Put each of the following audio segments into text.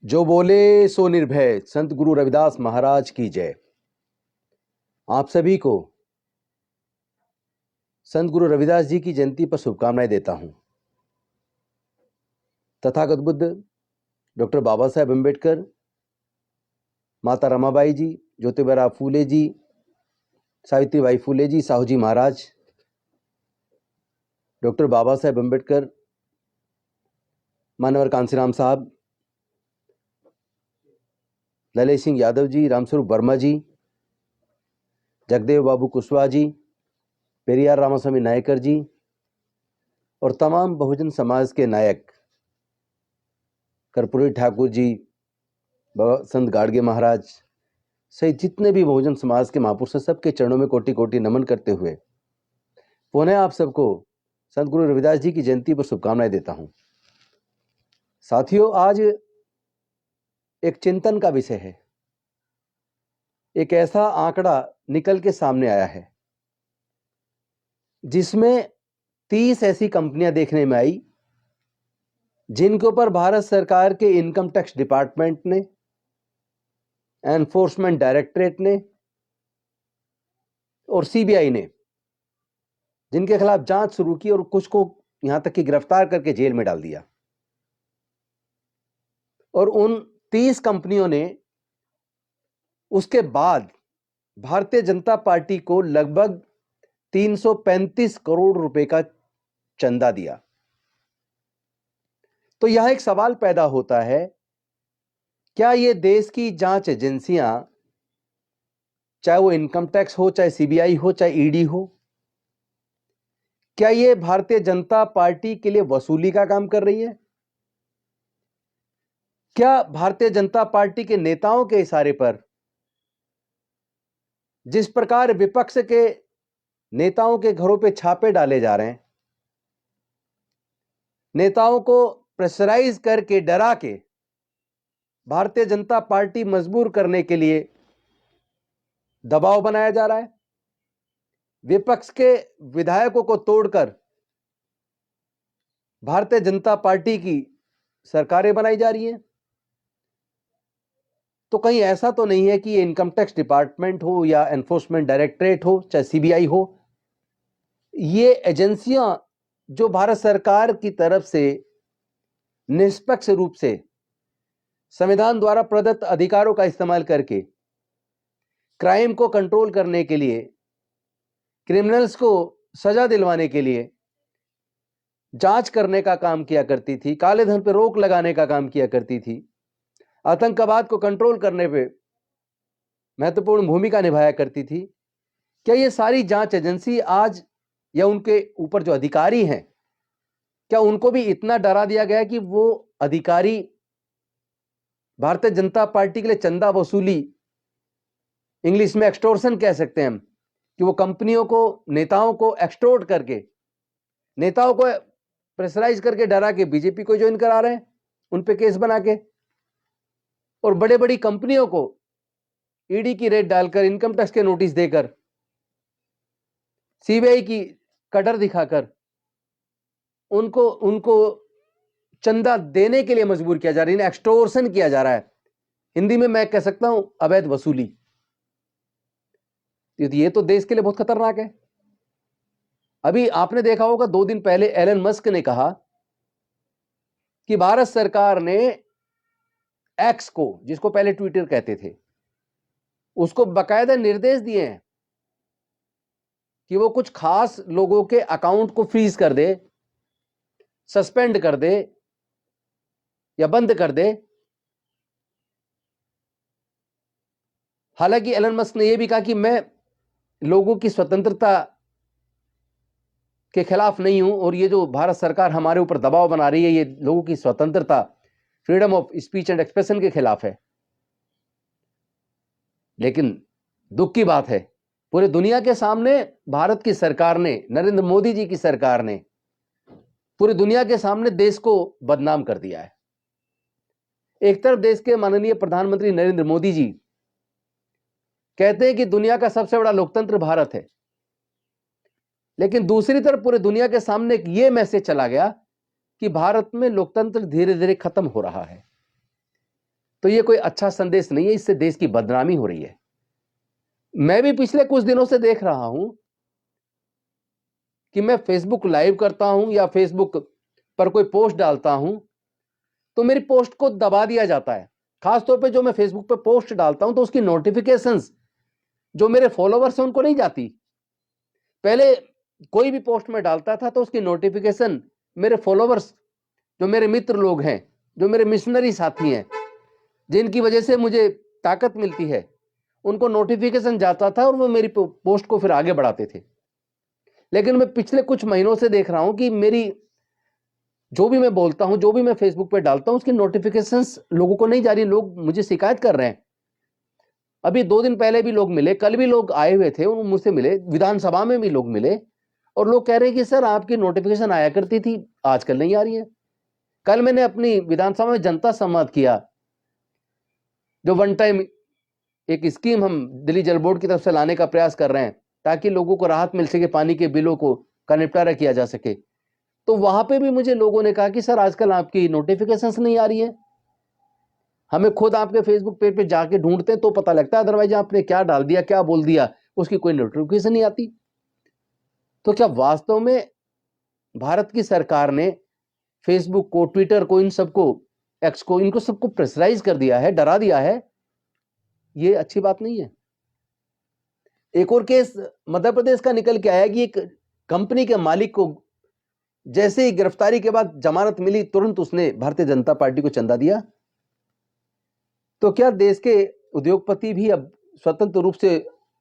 जो बोले सो निर्भय, संत गुरु रविदास महाराज की जय। आप सभी को संत गुरु रविदास जी की जयंती पर शुभकामनाएं देता हूं। तथागत बुद्ध, डॉक्टर बाबा साहेब अम्बेडकर, माता रमाबाई जी, ज्योतिबा फूले जी, सावित्रीबाई फूले जी, साहू जी महाराज, डॉक्टर बाबा साहेब अम्बेडकर, मानवर कांसीराम साहब, ललित सिंह यादव जी, रामस्वरूप वर्मा जी, जगदेव बाबू कुशवाहा जी, पेरियार रामास्वामी नायकर जी और तमाम बहुजन समाज के नायक कर्पूरी ठाकुर जी, संत गाड़गे महाराज सहित जितने भी बहुजन समाज के महापुरुष हैं, सबके चरणों में कोटि कोटि नमन करते हुए पुनः आप सबको संत गुरु रविदास जी की जयंती पर शुभकामनाएं देता हूं। साथियों, आज एक चिंतन का विषय है। एक ऐसा आंकड़ा निकल के सामने आया है जिसमें 30 ऐसी कंपनियां देखने में आई जिनके ऊपर भारत सरकार के इनकम टैक्स डिपार्टमेंट ने, एनफोर्समेंट डायरेक्टरेट ने और सीबीआई ने जिनके खिलाफ जांच शुरू की और कुछ को यहां तक कि गिरफ्तार करके जेल में डाल दिया। और उन 30 कंपनियों ने उसके बाद भारतीय जनता पार्टी को लगभग 335 करोड़ रुपए का चंदा दिया। तो यह एक सवाल पैदा होता है, क्या ये देश की जांच एजेंसियां, चाहे वो इनकम टैक्स हो, चाहे सीबीआई हो, चाहे ईडी हो, क्या ये भारतीय जनता पार्टी के लिए वसूली का काम कर रही है? क्या भारतीय जनता पार्टी के नेताओं के इशारे पर जिस प्रकार विपक्ष के नेताओं के घरों पे छापे डाले जा रहे हैं, नेताओं को प्रेशराइज करके, डरा के भारतीय जनता पार्टी मजबूर करने के लिए दबाव बनाया जा रहा है, विपक्ष के विधायकों को तोड़कर भारतीय जनता पार्टी की सरकारें बनाई जा रही हैं, तो कहीं ऐसा तो नहीं है कि ये इनकम टैक्स डिपार्टमेंट हो या एनफोर्समेंट डायरेक्टरेट हो, चाहे सीबीआई हो, ये एजेंसियां जो भारत सरकार की तरफ से निष्पक्ष रूप से संविधान द्वारा प्रदत्त अधिकारों का इस्तेमाल करके क्राइम को कंट्रोल करने के लिए, क्रिमिनल्स को सजा दिलवाने के लिए जांच करने का काम किया करती थी, काले धन पर रोक लगाने का काम किया करती थी, आतंकवाद को कंट्रोल करने पे महत्वपूर्ण भूमिका निभाया करती थी, क्या ये सारी जांच एजेंसी आज या उनके ऊपर जो अधिकारी हैं, क्या उनको भी इतना डरा दिया गया कि वो अधिकारी भारतीय जनता पार्टी के लिए चंदा वसूली, इंग्लिश में एक्सटोर्शन कह सकते हैं हम, कि वो कंपनियों को, नेताओं को एक्सटोर्ट करके, नेताओं को प्रेशराइज करके, डरा के बीजेपी को ज्वाइन करा रहे हैं, उन पे केस बना के, और बड़े बड़ी कंपनियों को ईडी की रेड डालकर, इनकम टैक्स के नोटिस देकर, सीबीआई की कटर दिखाकर उनको चंदा देने के लिए मजबूर किया जा रहा है, एक्सटोर्शन किया जा रहा है। हिंदी में मैं कह सकता हूं अवैध वसूली। ये तो देश के लिए बहुत खतरनाक है। अभी आपने देखा होगा, 2 दिन पहले एलन मस्क ने कहा कि भारत सरकार ने एक्स को, जिसको पहले ट्विटर कहते थे, उसको बकायदा निर्देश दिए हैं कि वो कुछ खास लोगों के अकाउंट को फ्रीज कर दे, सस्पेंड कर दे या बंद कर दे। हालांकि एलन मस्क ने यह भी कहा कि मैं लोगों की स्वतंत्रता के खिलाफ नहीं हूं, और ये जो भारत सरकार हमारे ऊपर दबाव बना रही है, ये लोगों की स्वतंत्रता, freedom of speech and expression के खिलाफ है। लेकिन दुख की बात है, पूरे दुनिया के सामने भारत की सरकार ने, नरेंद्र मोदी जी की सरकार ने पूरी दुनिया के सामने देश को बदनाम कर दिया है। एक तरफ देश के माननीय प्रधानमंत्री नरेंद्र मोदी जी कहते हैं कि दुनिया का सबसे बड़ा लोकतंत्र भारत है, लेकिन दूसरी तरफ पूरे दुनिया के सामने एक यह मैसेज चला गया कि भारत में लोकतंत्र धीरे धीरे खत्म हो रहा है। तो ये कोई अच्छा संदेश नहीं है, इससे देश की बदनामी हो रही है। मैं भी पिछले कुछ दिनों से देख रहा हूं कि मैं फेसबुक लाइव करता हूं या फेसबुक पर कोई पोस्ट डालता हूं तो मेरी पोस्ट को दबा दिया जाता है। खासतौर पे जो मैं फेसबुक पे पोस्ट डालता हूं तो उसकी नोटिफिकेशंस जो मेरे फॉलोवर्स हैं उनको नहीं जाती। पहले कोई भी पोस्ट में डालता था तो उसकी नोटिफिकेशन मेरे फॉलोवर्स, जो मेरे मित्र लोग हैं, जो मेरे मिशनरी साथी हैं, जिनकी वजह से मुझे ताकत मिलती है, उनको नोटिफिकेशन जाता था और वो मेरी पोस्ट को फिर आगे बढ़ाते थे। लेकिन मैं पिछले कुछ महीनों से देख रहा हूं कि मेरी जो भी मैं बोलता हूं, जो भी मैं फेसबुक पे डालता हूं, उसकी नोटिफिकेशंस लोगों को नहीं जा रही। लोग मुझे शिकायत कर रहे हैं। अभी 2 दिन पहले भी लोग मिले, कल भी लोग आए हुए थे, वो मुझसे मिले, विधानसभा में भी लोग मिले और लोग कह रहे हैं कि सर आपकी नोटिफिकेशन आया करती थी, आजकल नहीं आ रही है। कल मैंने अपनी विधानसभा में जनता संवाद किया, जो वन टाइम एक स्कीम हम दिल्ली जल बोर्ड की तरफ से लाने का प्रयास कर रहे हैं ताकि लोगों को राहत मिल सके, पानी के बिलों को का निपटारा किया जा सके। तो वहां पे भी मुझे लोगों ने कहा कि सर आजकल आपकी नोटिफिकेशंस नहीं आ रही है, हमें खुद आपके फेसबुक पेज पे जाके ढूंढते हैं तो पता लगता है, अदरवाइज आपने क्या डाल दिया, क्या बोल दिया, उसकी कोई नोटिफिकेशन नहीं आती। तो क्या वास्तव में भारत की सरकार ने फेसबुक को, ट्विटर को, इन सबको, एक्स को, इनको सबको प्रेशराइज कर दिया है, डरा दिया है? ये अच्छी बात नहीं है। एक और केस मध्य प्रदेश का निकल के आया कि एक कंपनी के मालिक को जैसे ही गिरफ्तारी के बाद जमानत मिली, तुरंत उसने भारतीय जनता पार्टी को चंदा दिया। तो क्या देश के उद्योगपति भी अब स्वतंत्र रूप से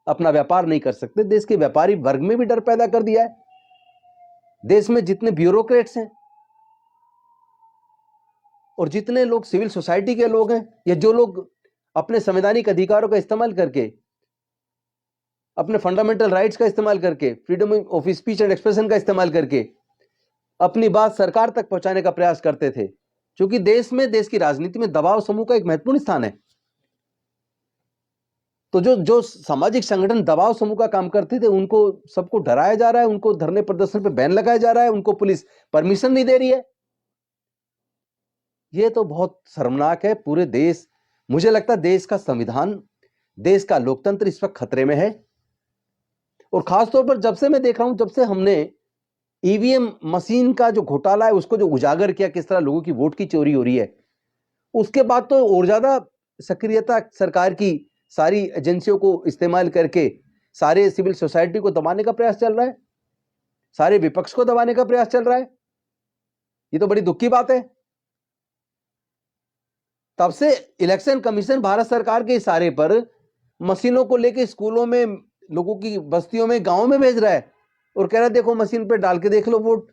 अपना व्यापार नहीं कर सकते? देश के व्यापारी वर्ग में भी डर पैदा कर दिया है। देश में जितने ब्यूरोक्रेट्स हैं और जितने लोग सिविल सोसाइटी के लोग हैं, या जो लोग अपने संवैधानिक अधिकारों का इस्तेमाल करके, अपने फंडामेंटल राइट्स का इस्तेमाल करके, freedom of speech and expression का इस्तेमाल करके अपनी बात सरकार तक पहुंचाने का प्रयास करते थे, क्योंकि देश में, देश की राजनीति में दबाव समूह का एक महत्वपूर्ण स्थान है। तो जो सामाजिक संगठन दबाव समूह का काम करते थे, उनको सबको डराया जा रहा है, उनको धरने प्रदर्शन पे बैन लगाया जा रहा है, उनको पुलिस परमिशन नहीं दे रही है। ये तो बहुत शर्मनाक है। पूरे देश, मुझे लगता है देश का संविधान, देश का लोकतंत्र इस वक्त खतरे में है। और खासतौर पर जब से मैं देख रहा हूं, जब से हमने ईवीएम मशीन का जो घोटाला है उसको जो उजागर किया, किस तरह लोगों की वोट की चोरी हो रही है, उसके बाद तो और ज्यादा सक्रियता सरकार की सारी एजेंसियों को इस्तेमाल करके सारे सिविल सोसाइटी को दबाने का प्रयास चल रहा है, सारे विपक्ष को दबाने का प्रयास चल रहा है। ये तो बड़ी दुख की बात है। तब से इलेक्शन कमीशन भारत सरकार के इशारे पर मशीनों को लेकर स्कूलों में, लोगों की बस्तियों में, गांवों में भेज रहा है और कह रहा है देखो मशीन पे डाल के देख लो वोट,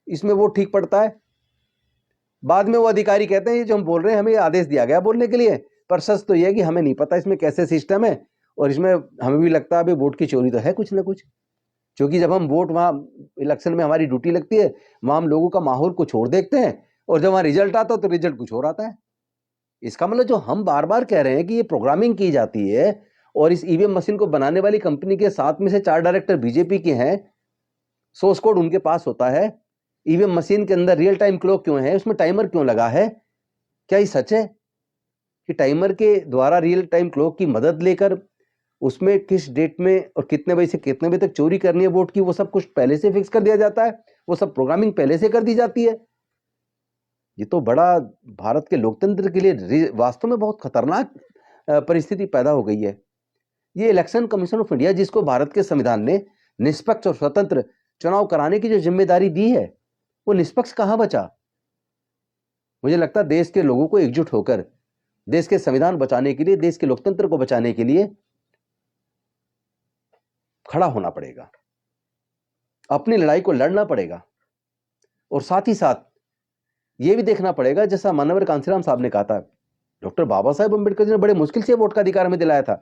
इसमें वोट ठीक पड़ता है। बाद में वो अधिकारी कहते हैं ये जो हम बोल रहे हैं, हमें आदेश दिया गया बोलने के लिए, पर सच तो यह है कि हमें नहीं पता इसमें कैसे सिस्टम है, और इसमें हमें भी लगता है अभी वोट की चोरी तो है कुछ ना कुछ। क्योंकि जब हम वोट, वहां इलेक्शन में हमारी ड्यूटी लगती है, वहां हम लोगों का माहौल कुछ और देखते हैं, और जब वहां रिजल्ट आता है तो रिजल्ट कुछ और आता है। इसका मतलब जो हम बार बार कह रहे हैं कि ये प्रोग्रामिंग की जाती है, और इस ईवीएम मशीन को बनाने वाली कंपनी के 7 में से 4 डायरेक्टर बीजेपी के हैं, सोर्स कोड उनके पास होता है। ईवीएम मशीन के अंदर रियल टाइम क्लॉक क्यों है, उसमें टाइमर क्यों लगा है? क्या ये सच है कि टाइमर के द्वारा रियल टाइम क्लॉक की मदद लेकर उसमें किस डेट में और कितने बजे से कितने बजे तक चोरी करनी है वोट की, वो सब कुछ पहले से फिक्स कर दिया जाता है, वो सब प्रोग्रामिंग पहले से कर दी जाती है? ये तो बड़ा भारत के लोकतंत्र के लिए वास्तव में बहुत खतरनाक परिस्थिति पैदा हो गई है। ये इलेक्शन कमीशन ऑफ इंडिया, जिसको भारत के संविधान ने निष्पक्ष और स्वतंत्र चुनाव कराने की जो जिम्मेदारी दी है, वो निष्पक्ष कहां बचा? मुझे लगता है देश के लोगों को एकजुट होकर देश के संविधान बचाने के लिए, देश के लोकतंत्र को बचाने के लिए खड़ा होना पड़ेगा, अपनी लड़ाई को लड़ना पड़ेगा, और साथ ही साथ यह भी देखना पड़ेगा, जैसा माननीय कांशीराम साहब ने कहा था, डॉक्टर बाबा साहेब अम्बेडकर जी ने बड़े मुश्किल से वोट का अधिकार हमें दिलाया था,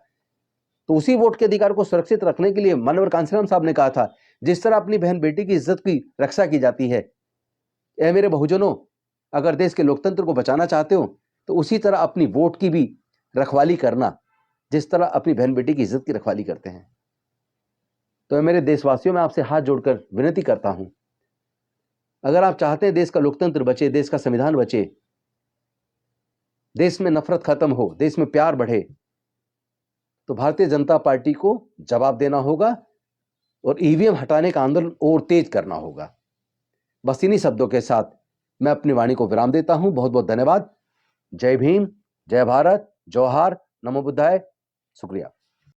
तो उसी वोट के अधिकार को सुरक्षित रखने के लिए माननीय कांशीराम साहब ने कहा था, जिस तरह अपनी बहन बेटी की इज्जत की रक्षा की जाती है, ऐ मेरे बहुजनों, अगर देश के लोकतंत्र को बचाना चाहते हो तो उसी तरह अपनी वोट की भी रखवाली करना, जिस तरह अपनी बहन बेटी की इज्जत की रखवाली करते हैं। तो मेरे देशवासियों, में आपसे हाथ जोड़कर विनती करता हूं, अगर आप चाहते हैं देश का लोकतंत्र बचे, देश का संविधान बचे, देश में नफरत खत्म हो, देश में प्यार बढ़े, तो भारतीय जनता पार्टी को जवाब देना होगा और ईवीएम हटाने का आंदोलन और तेज करना होगा। बस इन्हीं शब्दों के साथ मैं अपनी वाणी को विराम देता हूं। बहुत बहुत धन्यवाद। जय भीम, जय भारत, जोहार, नमो बुद्धाय, शुक्रिया।